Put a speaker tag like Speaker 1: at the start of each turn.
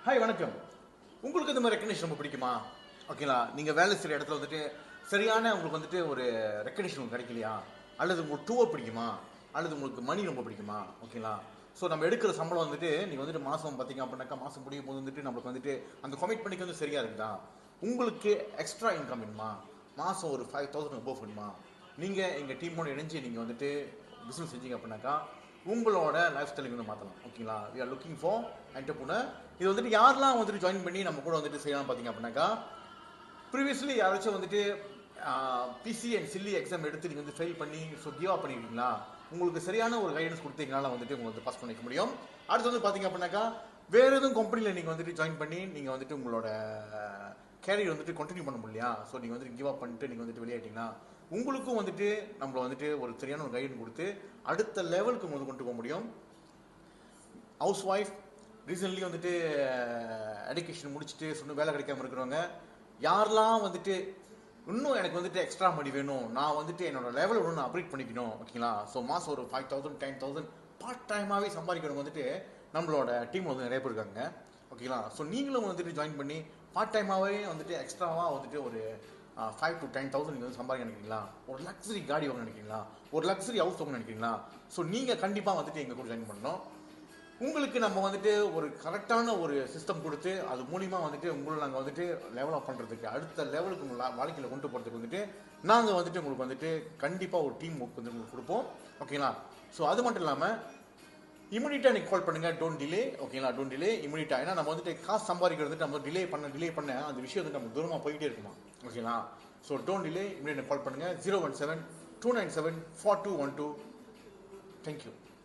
Speaker 1: Hi வணக்கம். உங்களுக்கு இந்த மாதிரி ரெக்கக்னிஷன் ரொம்ப பிடிக்குமா? ஓகேங்களா, நீங்கள் வேலை செய்கிற இடத்துல வந்துட்டு சரியான உங்களுக்கு வந்துட்டு ஒரு ரெக்கக்னிஷன் கிடைக்கலையா, அல்லது உங்களுக்கு டூவை பிடிக்குமா, அல்லது உங்களுக்கு மணி ரொம்ப பிடிக்குமா? ஓகேங்களா, ஸோ நம்ம எடுக்கிற சம்பளம் வந்துட்டு நீங்கள் வந்துட்டு மாதம் பார்த்தீங்க அப்படின்னாக்கா மாதம் முடியும் போது வந்துட்டு நம்மளுக்கு வந்துட்டு அந்த கமிட்மெண்ட்டுக்கு வந்து சரியாக இருக்குதா? உங்களுக்கு எக்ஸ்ட்ரா இன்கம் வேணுமா? மாதம் ஒரு 5,000 அபோவ் வேணுமா? நீங்கள் எங்கள் டீமோட இணைஞ்சு நீங்கள் வந்துட்டு பிஸ்னஸ் செஞ்சீங்க அப்படின்னாக்கா உங்களோட லைஃப் ஸ்டைலுக்கு வந்து மாற்றலாம். ஓகேங்களா, we are looking for entrepreneur. இது வந்துட்டு யாரெல்லாம் வந்துட்டு ஜாயின் பண்ணி நம்ம கூட வந்துட்டு செய்யலாம் பார்த்தீங்க அப்படின்னாக்கா, ப்ரீவியஸ்லி யாராச்சும் வந்துட்டு பிசி அண்ட் சில்லி எக்ஸாம் எடுத்து நீங்கள் வந்து ஃபெயில் பண்ணி ஸோ கிவ் அப் பண்ணிருக்கீங்களா? உங்களுக்கு சரியான ஒரு கைடன்ஸ் கொடுத்தீங்கனால வந்துட்டு உங்களுக்கு பாஸ் பண்ணிக்க முடியும். அடுத்து வந்து பார்த்தீங்க அப்படின்னாக்கா, வேறு எதுவும் கம்பெனியில் நீங்கள் வந்துட்டு ஜாயின் பண்ணி நீங்கள் வந்துட்டு உங்களோட கேரியர் வந்துட்டு கண்டினியூ பண்ண முடியலையா? ஸோ நீங்கள் வந்துட்டு கிவ் அப் பண்ணிட்டு நீங்கள் வந்துட்டு வெளியாயிட்டீங்கன்னா உங்களுக்கும் வந்துட்டு நம்மளை வந்துட்டு ஒரு சரியான ஒரு கைடன் கொடுத்து அடுத்த லெவலுக்கு வந்து கொண்டு போக முடியும். ஹவுஸ் ஒய்ஃப் ரீசன்ட்லி வந்துட்டு எஜுகேஷன் முடிச்சுட்டு சொன்ன வேலை கிடைக்காம இருக்கிறவங்க யாரெல்லாம் வந்துட்டு இன்னும் எனக்கு வந்துட்டு எக்ஸ்ட்ரா மணி வேணும், நான் வந்துட்டு என்னோட லெவலை ஒன்று அப்கிரேட் பண்ணிக்கணும். ஓகேங்களா, ஸோ மாதம் ஒரு 5,000 10,000 பார்ட் டைமாகவே சம்பாதிக்கிறவங்க வந்துட்டு நம்மளோட டீமில் வந்து நிறைய பேர் இருக்காங்க. ஓகேங்களா, ஸோ நீங்களும் வந்துட்டு ஜாயின் பண்ணி பார்ட் டைமாகவே வந்துட்டு எக்ஸ்ட்ராவாக வந்துட்டு ஒரு 5 to 10,000 நீங்கள் வந்து சம்பாதிக்க நினைக்கிறீங்களா? ஒரு லக்ஸரி காடி வாங்க நினைக்கிறீங்களா? ஒரு லக்ஸரி ஹவுஸ் வாங்க நினைக்கிறீங்களா? ஸோ நீங்கள் கண்டிப்பாக வந்துட்டு எங்கள் கூட ஜாயின் பண்ணணும். உங்களுக்கு நம்ம வந்துட்டு ஒரு கரெக்டான ஒரு சிஸ்டம் கொடுத்து அது மூலிமா வந்துட்டு உங்களை நாங்கள் வந்துட்டு லெவல் அப் பண்ணுறதுக்கு அடுத்த லெவலுக்கு உங்களை வாழ்க்கையில் கொண்டு போகிறதுக்கு வந்துட்டு நாங்கள் வந்துட்டு உங்களுக்கு வந்துட்டு கண்டிப்பாக ஒரு டீம் ஒர்க் வந்து உங்களுக்கு கொடுப்போம். ஓகேங்களா, ஸோ அது மட்டும் இல்லாமல் இம்யூனிட்டாக நீங்கள் கால் பண்ணுங்கள், டோன்ட் டிலே. ஓகேங்களா, டோன்ட் டிலே, இம்யூனிட்டாக. ஏன்னா நம்ம வந்துட்டு காசு சம்பாதிக்கிறது வந்துட்டு நம்ம டிலே பண்ண அந்த விஷயம் வந்து நம்ம தூரமாக போயிட்டே இருக்குமா. ஓகேங்களா, ஸோ டோன்ட் டிலே, இம்யூனிட்டாக கால் பண்ணுங்கள் 017 297 4212. தேங்க்யூ.